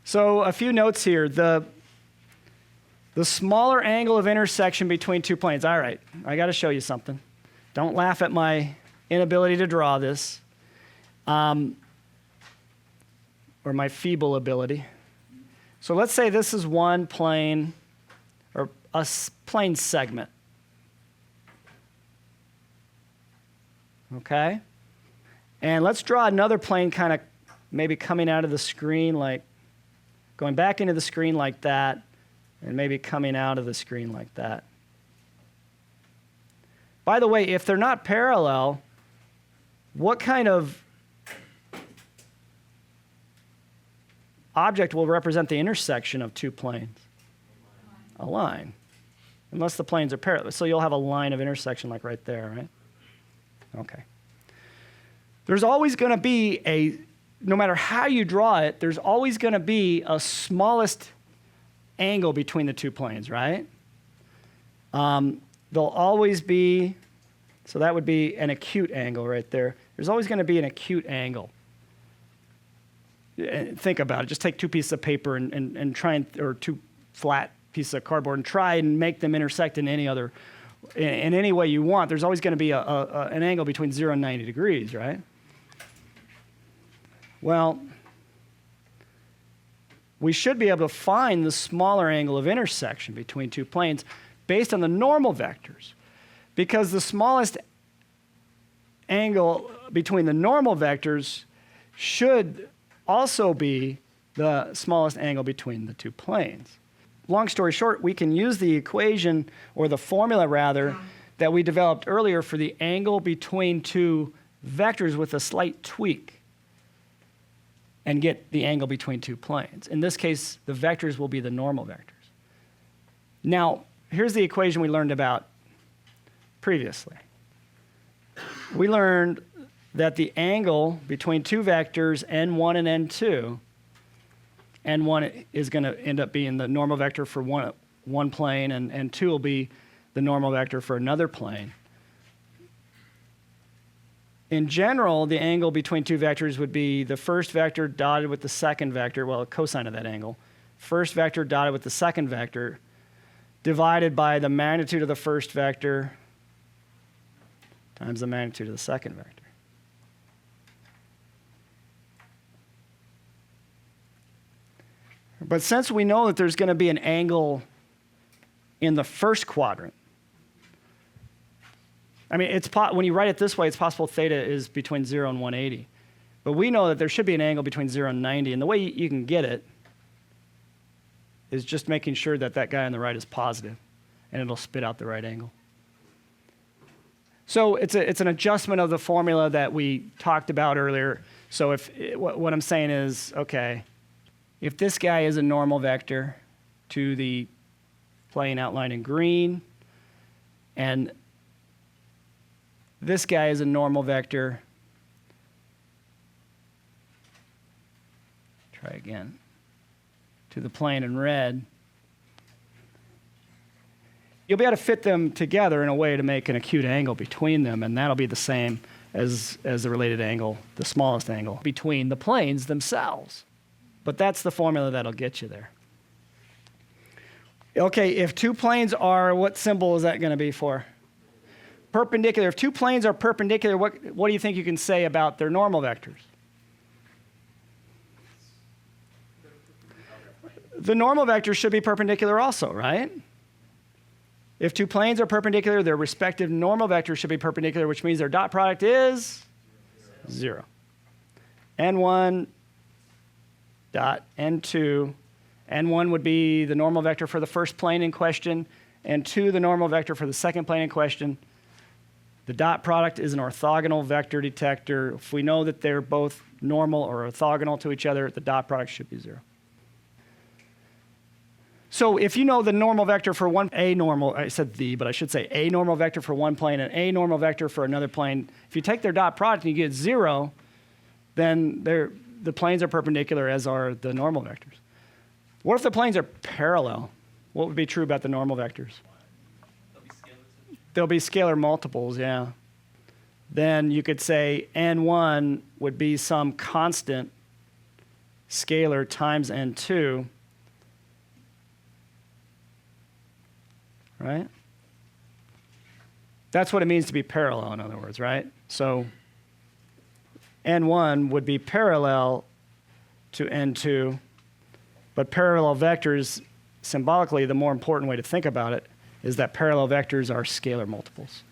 So a few notes here. The smaller angle of intersection between two planes. All right, I got to show you something. Don't laugh at my inability to draw this, or my feeble ability. So let's say this is one plane, or a plane segment. Okay? And let's draw another plane kind of maybe coming out of the screen, like going back into the screen like that, and maybe coming out of the screen like that. By the way, if they're not parallel, what kind of object will represent the intersection of two planes? A line. Unless the planes are parallel. So you'll have a line of intersection like right there, right? Okay. There's always going to be no matter how you draw it, there's always going to be a smallest angle between the two planes, right? There'll always be, so that would be an acute angle right there. There's always going to be an acute angle. Think about it. Just take two pieces of paper and try or two flat pieces of cardboard and try and make them intersect in any way you want. There's always going to be an angle between 0 and 90 degrees, right? Well, we should be able to find the smaller angle of intersection between two planes based on the normal vectors, because the smallest angle between the normal vectors should also be the smallest angle between the two planes. Long story short, we can use the equation, or the formula rather, that we developed earlier for the angle between two vectors with a slight tweak and get the angle between two planes. In this case, the vectors will be the normal vectors. Now, here's the equation we learned about previously. We learned that the angle between two vectors, n1 and n2, n1 is going to end up being the normal vector for one plane, and n2 will be the normal vector for another plane. In general, the angle between two vectors would be the first vector dotted with the second vector, well, cosine of that angle, first vector dotted with the second vector, divided by the magnitude of the first vector times the magnitude of the second vector. But since we know that there's going to be an angle in the first quadrant, I mean, when you write it this way, it's possible theta is between 0 and 180. But we know that there should be an angle between 0 and 90, and the way you can get it is just making sure that that guy on the right is positive, and it'll spit out the right angle. So it's an adjustment of the formula that we talked about earlier. So what I'm saying is, okay, if this guy is a normal vector to the plane outlined in green, and this guy is a normal vector, try again, to the plane in red, you'll be able to fit them together in a way to make an acute angle between them, and that'll be the same as the related angle, the smallest angle, between the planes themselves. But that's the formula that'll get you there. Okay, if two planes are, what symbol is that going to be for? Perpendicular. If two planes are perpendicular, what do you think you can say about their normal vectors? The normal vectors should be perpendicular also, right? If two planes are perpendicular, their respective normal vectors should be perpendicular, which means their dot product is 0. N1 dot N2. N1 would be the normal vector for the first plane in question, N2 the normal vector for the second plane in question. The dot product is an orthogonal vector detector. If we know that they're both normal or orthogonal to each other, the dot product should be 0. So if you know the normal vector for a normal vector for one plane and a normal vector for another plane, if you take their dot product and you get 0, then the planes are perpendicular, as are the normal vectors. What if the planes are parallel? What would be true about the normal vectors? They'll be scalar multiples, yeah. Then you could say N1 would be some constant scalar times n2, right? That's what it means to be parallel, in other words, right? So n1 would be parallel to n2, but parallel vectors, symbolically, the more important way to think about it is that parallel vectors are scalar multiples.